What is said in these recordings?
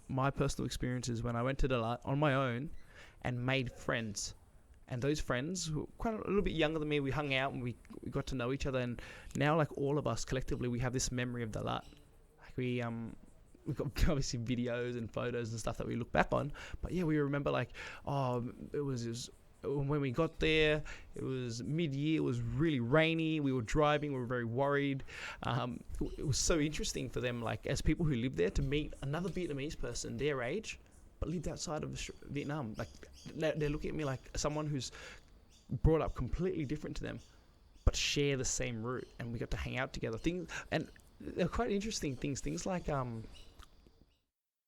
my personal experiences when I went to Dalat on my own and made friends. And those friends who were quite a little bit younger than me, we hung out and we got to know each other. And now, like, all of us collectively, we have this memory of Dalat. Like, we've got obviously videos and photos and stuff that we look back on. But yeah, we remember, like, it was when we got there, it was mid-year, it was really rainy, we were driving, we were very worried. It was so interesting for them, like, as people who lived there, to meet another Vietnamese person their age, but lived outside of Vietnam. Like, they're looking at me like someone who's brought up completely different to them, but share the same route, and we got to hang out together. And they're quite interesting things like,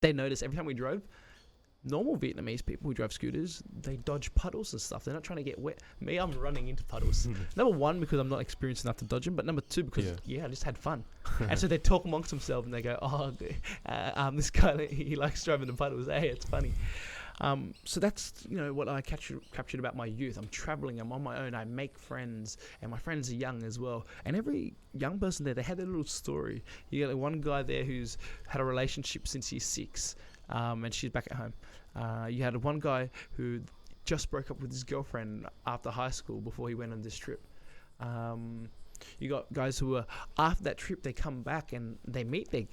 they noticed every time we drove, normal Vietnamese people who drive scooters, they dodge puddles and stuff. They're not trying to get wet. Me, I'm running into puddles. Number one, because I'm not experienced enough to dodge them, but number two, because I just had fun. And so they talk amongst themselves and they go, this guy, he likes driving the puddles. Hey, it's funny. So that's, what I captured about my youth. I'm traveling, I'm on my own, I make friends, and my friends are young as well. And every young person there, they had their little story. You got one guy there who's had a relationship since he's 6, and she's back at home. You had one guy who just broke up with his girlfriend after high school before he went on this trip. You got guys who after that trip, they come back and they meet the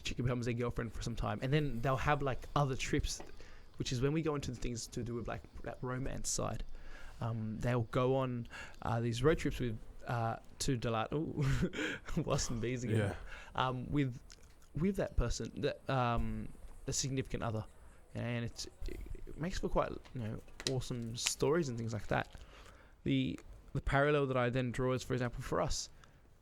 chick who becomes their girlfriend for some time, and then they'll have like other trips, which is when we go into the things to do with like that romance side. They'll go on these road trips with to Dalat, Boston Bees again, with that person, that a significant other, and it makes for quite awesome stories and things like that. The parallel that I then draw is, for example, for us.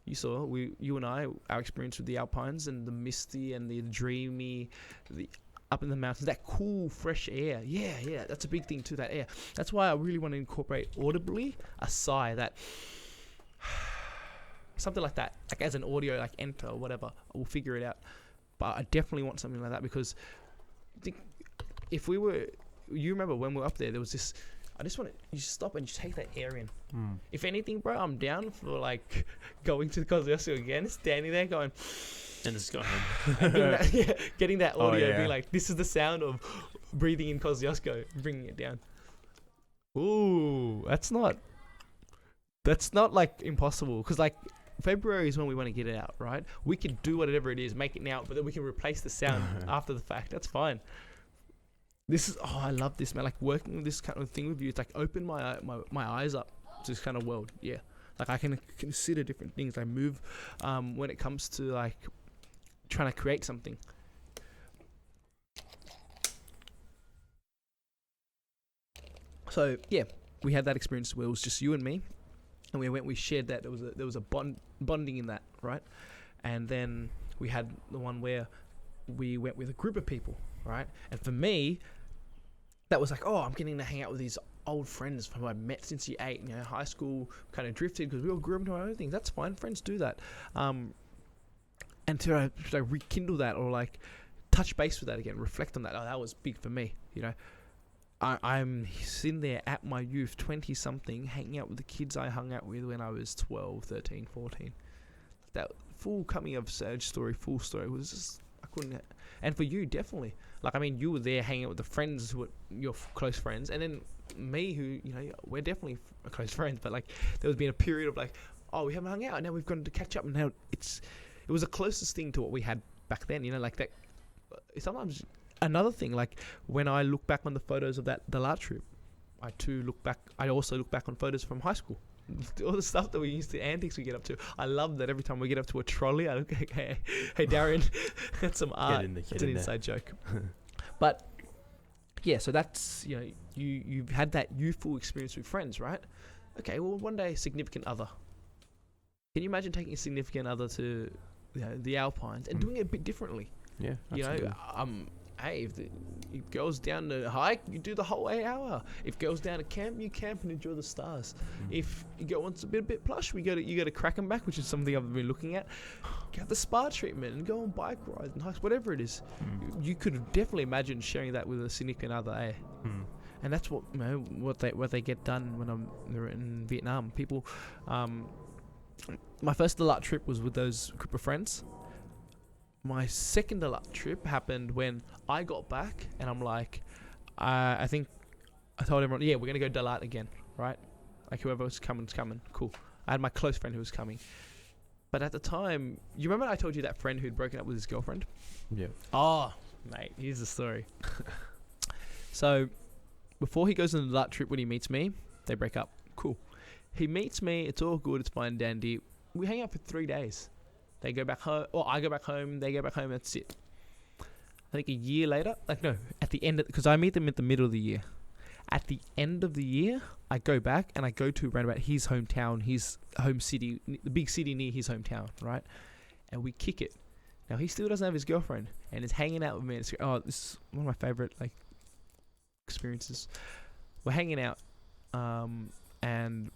You saw, you and I, our experience with the Alpines and the misty and the dreamy, the up in the mountains, that cool, fresh air. Yeah, that's a big thing too, that air. That's why I really want to incorporate audibly a sigh, that something like that, like as an audio, like enter or whatever. We'll figure it out. But I definitely want something like that, because I think if we were, you remember when we were up there was this, I just want you stop and you take that air in. If anything, bro, I'm down for like going to the Kosciuszko again, standing there going, and just go home. Getting that audio, being like, this is the sound of breathing in Kosciuszko, bringing it down. Ooh, that's not like impossible, because like February is when we want to get it out, right? We could do whatever it is, make it now, but then we can replace the sound after the fact. That's fine. I love this, man. Like working with this kind of thing with you, it's like open my eyes up to this kind of world. Yeah, like I can consider different things. I move when it comes to like trying to create something. So yeah, we had that experience where it was just you and me, and we shared that. There was a bonding in that, right? And then we had the one where we went with a group of people, right? And for me, that was like, I'm getting to hang out with these old friends who I met since year 8, high school, kind of drifted because we all grew up into our own things. That's fine, friends do that. And to rekindle that, or like touch base with that again, reflect on that. That was big for me, I'm sitting there at my youth, 20-something, hanging out with the kids I hung out with when I was 12, 13, 14. That full coming of age story, full story, was just, I couldn't. And for you, definitely. Like, I mean, you were there hanging out with the friends who were your close friends, and then me, who, we're definitely close friends, but like, there was been a period of like, we haven't hung out, and now we've gone to catch up, and now it was the closest thing to what we had back then, like that. Sometimes another thing, like when I look back on the photos of that Dalat trip, I also look back on photos from high school. All the stuff that we used to, antics we get up to. I love that every time we get up to a trolley, I look like, hey Darren, that's some art. It's an inside joke. But yeah, so that's, you've had that youthful experience with friends, right? Okay, well, one day, significant other. Can you imagine taking a significant other to the Alpines and doing it a bit differently? Yeah, absolutely. Hey, if girls down to hike, you do the whole 8 hour. If girls down to camp, you camp and enjoy the stars. If you go on a bit plush, you go to Krakenback, which is something I've been looking at. Get the spa treatment and go on bike rides and hikes, whatever it is. You could definitely imagine sharing that with a significant other, eh? And that's what what they get done when they're in Vietnam. People, my first Dalat trip was with those group of friends. my second Dalat trip happened when I got back, and I'm like, I think I told everyone, yeah, we're gonna go Dalat again, right? Like whoever was coming's coming. Cool. I had my close friend who was coming, but at the time, you remember I told you that friend who'd broken up with his girlfriend? Yeah. Oh, mate, here's the story. So, before he goes on the Dalat trip, when he meets me, they break up. Cool. He meets me. It's all good. It's fine, dandy. We hang out for 3 days. They go back home, or I go back home. They go back home. That's it. I think a year later, like no, at the end, because I meet them at the middle of the year. At the end of the year, I go back and I go to around about his hometown, his home city, the big city near his hometown, right? And we kick it. Now he still doesn't have his girlfriend and is hanging out with me. This is one of my favorite like experiences. We're hanging out, and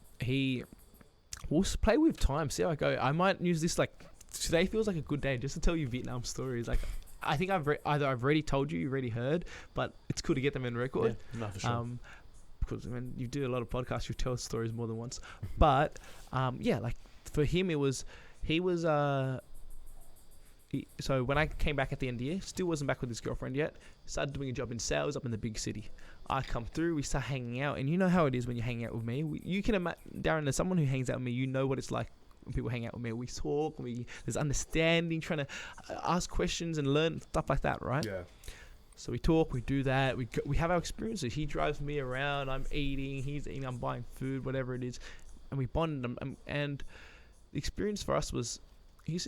we'll play with time. See how I go. I might use this like today feels like a good day just to tell you Vietnam stories. Like I think I've already told you, you've already heard, but it's cool to get them in record. Yeah, no, for sure. Because when you do a lot of podcasts, you tell stories more than once. But yeah, like for him, so when I came back at the end of the year, still wasn't back with his girlfriend yet. Started doing a job in sales up in the big city. I come through, we start hanging out, and you know how it is when you hang out with me. You can imagine, Darren, as someone who hangs out with me, you know what it's like when people hang out with me. We talk, there's understanding, trying to ask questions and learn stuff like that, right? Yeah. So we talk, we do that, we have our experiences. He drives me around, I'm eating, he's eating, I'm buying food, whatever it is, and we bond. And the experience for us was, he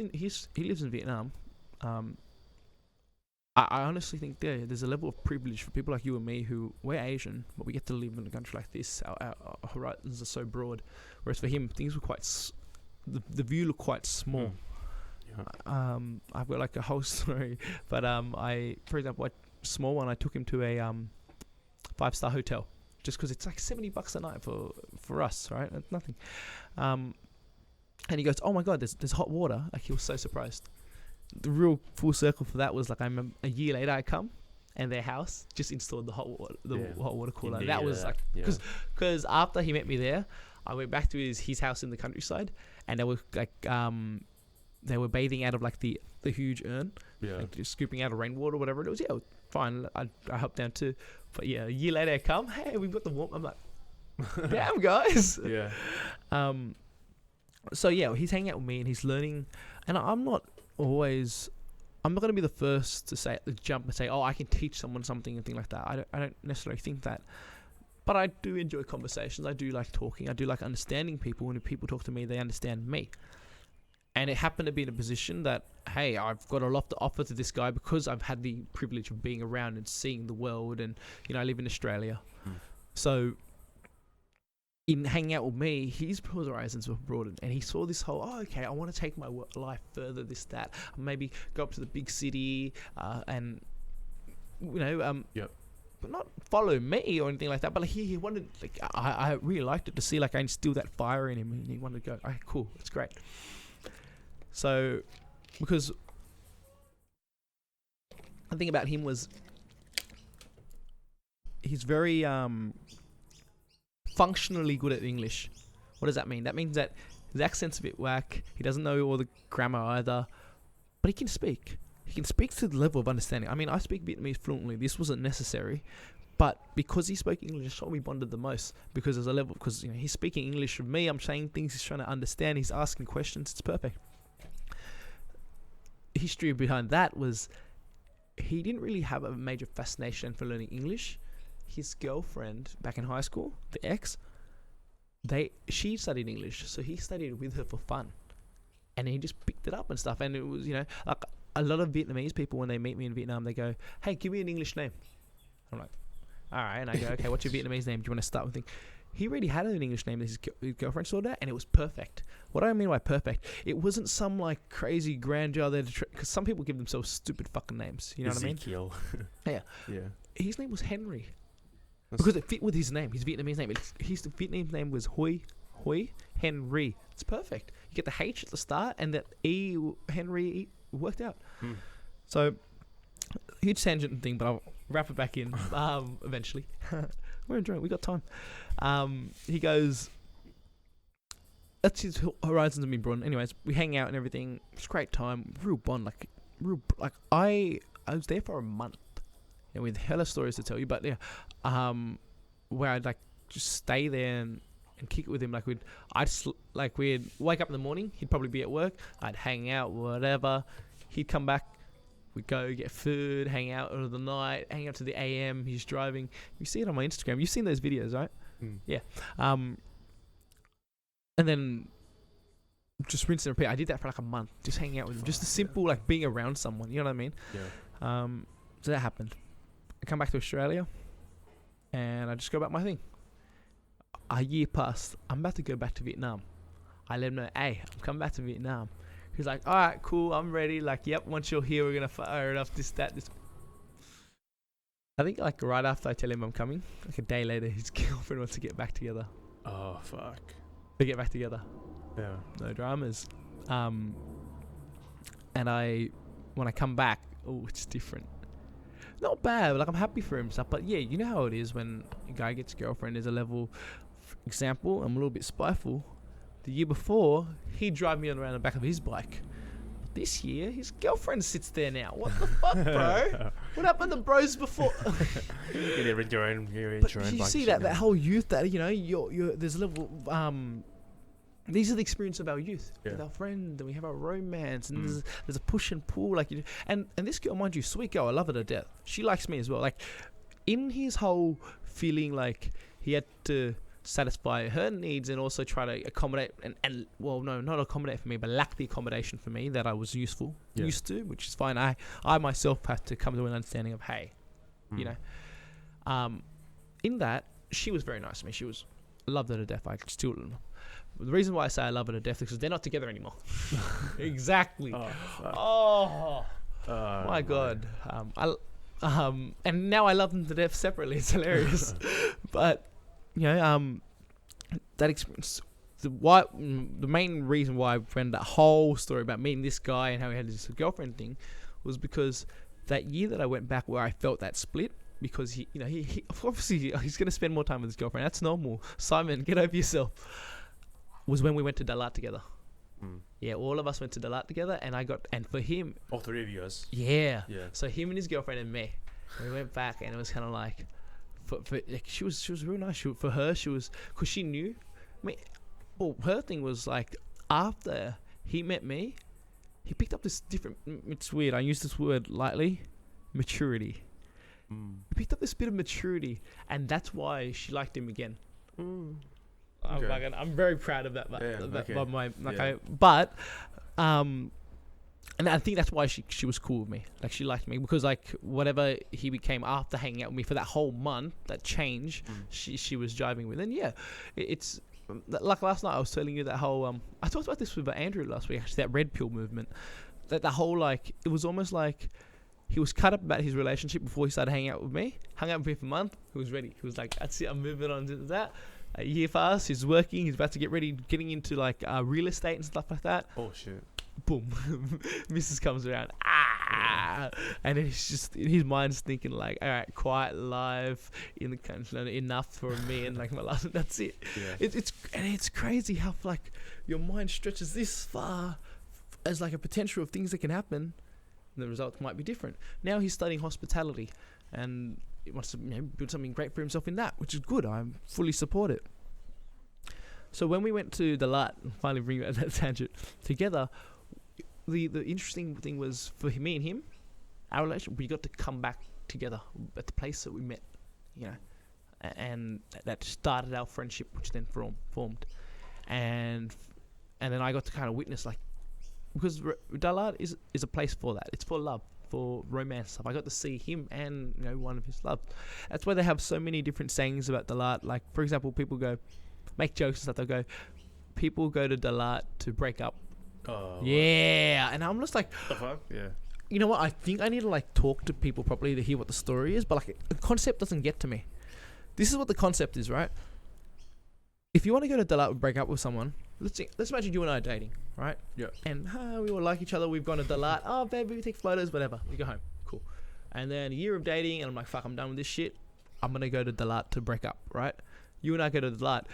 lives in Vietnam. I honestly think there's a level of privilege for people like you and me who we're Asian, but we get to live in a country like this. Our horizons are so broad, whereas for him things were quite the view looked quite small. Yeah. I've got like a whole story, but for example, a small one, I took him to a 5-star hotel just because it's like $70 a night for us, right? It's nothing. And he goes, "Oh my god, there's hot water!" Like he was so surprised. The real full circle for that was like a year later I come and their house just installed the hot water cooler. Indeed, that was like because after he met me there, I went back to his house in the countryside, and they were like they were bathing out of like the huge urn, like just scooping out of rainwater or whatever it was. Yeah, fine. I helped down too. But yeah, a year later I come, hey, we've got the warm. I'm like, damn guys. Yeah. So yeah, he's hanging out with me and he's learning, and I'm not going to be the first to jump and say, oh, I can teach someone something and things like that. I don't necessarily think that, but I do enjoy conversations. I do like talking. I do like understanding people. When people talk to me, they understand me. And it happened to be in a position that, hey, I've got a lot to offer to this guy because I've had the privilege of being around and seeing the world, and I live in Australia. So in hanging out with me, his horizons were broadened, and he saw this whole, okay, I want to take my life further, this, that, maybe go up to the big city, and, but not follow me or anything like that, but like he wanted, like, I really liked it to see, like, I instilled that fire in him, and he wanted to go, okay, cool, it's great. So, because the thing about him was, he's very, functionally good at English. What does that mean? That means that his accent's a bit whack. He doesn't know all the grammar either, but he can speak. He can speak to the level of understanding. I mean, I speak Vietnamese fluently. This wasn't necessary, but because he spoke English, that's why we bonded the most. Because there's a level, because he's speaking English with me. I'm saying things he's trying to understand. He's asking questions. It's perfect. History behind that was he didn't really have a major fascination for learning English. His girlfriend back in high school, the ex, she studied English, so he studied with her for fun, and he just picked it up and stuff. And it was, like a lot of Vietnamese people when they meet me in Vietnam, they go, "Hey, give me an English name." I'm like, "All right," and I go, "Okay, what's your Vietnamese name? Do you want to start with thing?" He already had an English name that his girlfriend sorted out, and it was perfect. What do I mean by perfect? It wasn't some like crazy grandeur there, because some people give themselves stupid fucking names. You know Ezekiel. what I mean? Yeah. Yeah. His name was Henry. Because it fit with his name, his Vietnamese name. His Vietnamese name was Huy Henry. It's perfect. You get the H at the start, and that E, Henry, worked out. So, huge tangent thing, but I'll wrap it back in eventually. We're enjoying it. We got time. He goes, that's his horizons have been broadened. Anyways, we hang out and everything. It's a great time. Real bond. Like, like I was there for a month, and with hella stories to tell you. But yeah, where I'd like just stay there and kick it with him. Like we'd wake up in the morning. He'd probably be at work. I'd hang out, whatever. He'd come back. We'd go get food, hang out over the night, hang out to the AM. He's driving. You see it on my Instagram. You've seen those videos, right? Yeah. And then just rinse and repeat. I did that for like a month, just hanging out with him. Just the simple, like being around someone. You know what I mean? Yeah. So that happened. I come back to Australia, and I just go about my thing. A year passed. I'm about to go back to Vietnam. I let him know, hey, I'm coming back to Vietnam. He's like, all right, cool, I'm ready. Like, yep, once you're here, we're going to fire it off, this. I think, like, right after I tell him I'm coming, like a day later, his girlfriend wants to get back together. Oh, fuck. They get back together. Yeah. No dramas. And when I come back, it's different. Not bad, like, I'm happy for him stuff. But, yeah, you know how it is when a guy gets a girlfriend. There's a level, for example, I'm a little bit spiteful. The year before, he'd drive me around the back of his bike. But this year, his girlfriend sits there now. What the fuck, bro? What happened to bros before? You're in your own But you see that whole youth that, you know, you're there's a level, these are the experience of our youth. With our friend, and we have our romance, and there's a push and pull. Like, and this girl, mind you, sweet girl, I love her to death. She likes me as well. Like, in his whole feeling like he had to satisfy her needs and also try to accommodate and well, no, not accommodate for me, but lack the accommodation for me that I was used to, which is fine. I myself had to come to an understanding of, hey, you know, in that she was very nice to me. I loved her to death. I still, the reason why I say I love her to death is because they're not together anymore. Exactly. My God. And now I love them to death separately. It's hilarious. But you know, that experience. The main reason why I found that whole story about meeting this guy and how he had this girlfriend thing was because that year that I went back where I felt that split, because he obviously he's going to spend more time with his girlfriend. That's normal. Simon, get over yourself. Was when we went to Dalat together. Yeah, all of us went to Dalat together, and for him, all three of you guys. Yeah. So him and his girlfriend and me, we went back, and it was kind of like. For like, she was real nice. For her, she was, because she knew. I mean, her thing was like, after he met me, he picked up this different. It's weird. I use this word lightly. Maturity. He picked up this bit of maturity, and that's why she liked him again. Okay. I'm very proud of that. And I think that's why she was cool with me. Like, she liked me because, like, whatever he became after hanging out with me for that whole month, that change, she was jiving with. And yeah, it's like last night I was telling you that whole I talked about this with Andrew last week, actually, that red pill movement. That the whole, like, it was almost like he was cut up about his relationship before he started hanging out with me. Hung out with me for a month. He was ready. He was like, that's it, I'm moving on to that. A year passed. He's working. He's about to get ready, getting into like real estate and stuff like that. Oh shit. Boom. Mrs. comes around. And he's just, in his mind's thinking like, all right, quiet life in the country, enough for me and like my last, that's it. It's crazy how like your mind stretches this far as like a potential of things that can happen, and the results might be different. Now he's studying hospitality and he wants to, build something great for himself in that, which is good. I fully support it. So when we went to Dalat, finally bring back that tangent together, the interesting thing was for me and him, our relationship, we got to come back together at the place that we met, and that started our friendship, which then formed, and then I got to kind of witness, like, because Dalat is a place for that. It's for love, for romance stuff. I got to see him and one of his love. That's why they have so many different sayings about Dalat. Like, for example, people make jokes and stuff. They'll go, people go to Dalat to break up. Oh, yeah, and I'm just like, the fuck? Yeah. You know what? I think I need to like talk to people properly to hear what the story is, but like the concept doesn't get to me. This is what the concept is, right? If you want to go to Dalat and break up with someone, let's imagine you and I are dating, right? Yeah. And we all like each other. We've gone to Dalat. Oh, baby, we take photos, whatever. We go home. Cool. And then a year of dating, and I'm like, fuck, I'm done with this shit. I'm gonna go to Dalat to break up, right? you and I go to the lot.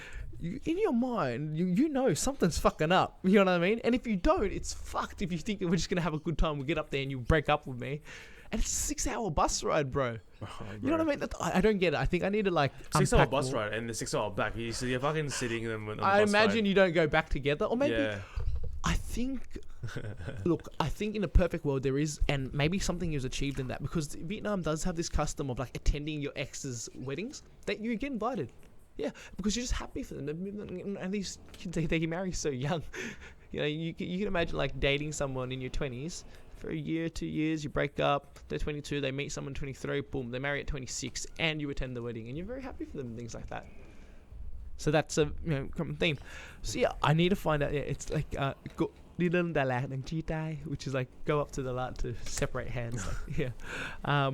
In your mind, you know something's fucking up. You know what I mean? And if you don't, it's fucked. If you think we're just gonna have a good time, we'll get up there and you break up with me, and it's a 6-hour bus ride, bro. You know what I mean? I don't get it. I think I need to like 6-hour bus ride and the 6-hour back. So you're fucking sitting them. On the I bus imagine ride. you don't go back together, or maybe. Yeah. I think. Look, I think in a perfect world there is, and maybe something is achieved in that, because Vietnam does have this custom of like attending your ex's weddings that you get invited. Yeah, because you're just happy for them. And these kids, they get married so young. You know, you can imagine like dating someone in your 20s for a year, 2 years, you break up, they're 22, they meet someone 23, boom, they marry at 26, and you attend the wedding, and you're very happy for them and things like that. So that's a common theme. So yeah, I need to find out. Yeah, it's like go đi lên Đà Lạt and chia tay, which is like go up to the lot to separate hands. Like, yeah.